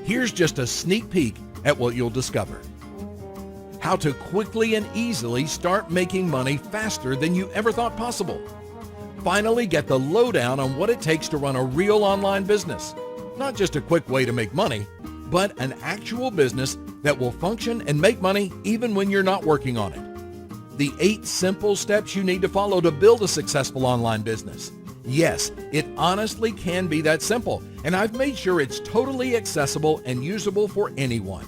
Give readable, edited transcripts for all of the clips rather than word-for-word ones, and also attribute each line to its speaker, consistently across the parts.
Speaker 1: Here's just a sneak peek at what you'll discover. How to quickly and easily start making money faster than you ever thought possible. Finally, get the lowdown on what it takes to run a real online business. Not just a quick way to make money, but an actual business that will function and make money even when you're not working on it. The 8 simple steps you need to follow to build a successful online business. Yes, it honestly can be that simple, and I've made sure it's totally accessible and usable for anyone.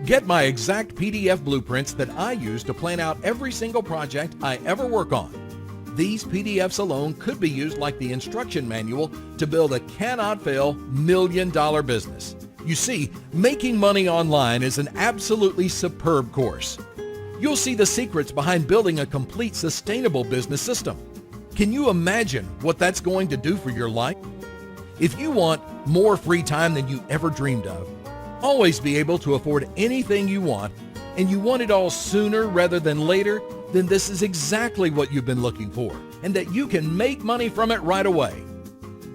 Speaker 1: Get my exact PDF blueprints that I use to plan out every single project I ever work on. These PDFs alone could be used like the instruction manual to build a cannot-fail million-dollar business. You see, making money online is an absolutely superb course. You'll see the secrets behind building a complete sustainable business system. Can you imagine what that's going to do for your life? If you want more free time than you ever dreamed of, always be able to afford anything you want, and you want it all sooner rather than later, then this is exactly what you've been looking for, and that you can make money from it right away.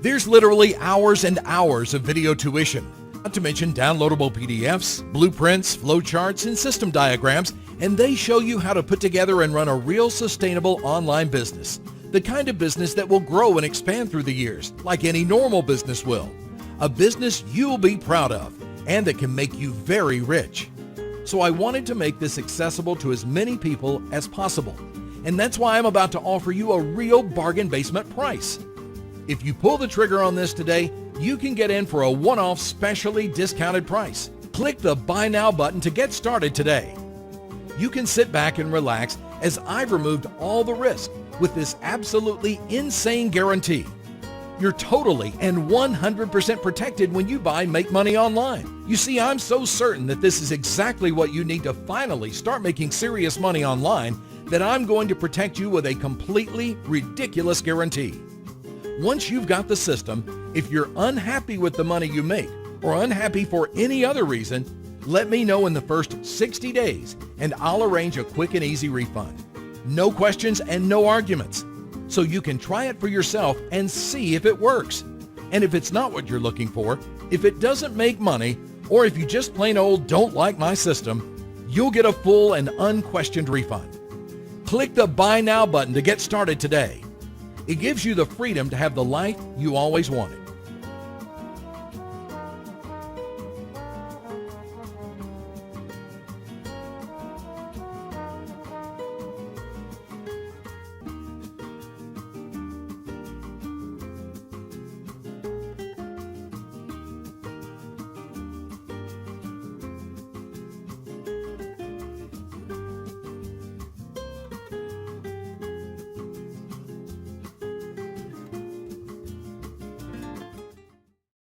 Speaker 1: There's literally hours and hours of video tuition, not to mention downloadable PDFs, blueprints, flowcharts, and system diagrams, and they show you how to put together and run a real sustainable online business. The kind of business that will grow and expand through the years, like any normal business will. A business you'll be proud of, and that can make you very rich. So I wanted to make this accessible to as many people as possible. And that's why I'm about to offer you a real bargain basement price. If you pull the trigger on this today, you can get in for a one-off specially discounted price. Click the Buy Now button to get started today. You can sit back and relax as I've removed all the risk with this absolutely insane guarantee. You're totally and 100% protected when you buy Make Money Online. You see, I'm so certain that this is exactly what you need to finally start making serious money online that I'm going to protect you with a completely ridiculous guarantee. Once you've got the system, if you're unhappy with the money you make or unhappy for any other reason, let me know in the first 60 days and I'll arrange a quick and easy refund. No questions and no arguments. So you can try it for yourself and see if it works. And if it's not what you're looking for, if it doesn't make money, or if you just plain old don't like my system, you'll get a full and unquestioned refund. Click the Buy Now button to get started today. It gives you the freedom to have the life you always wanted.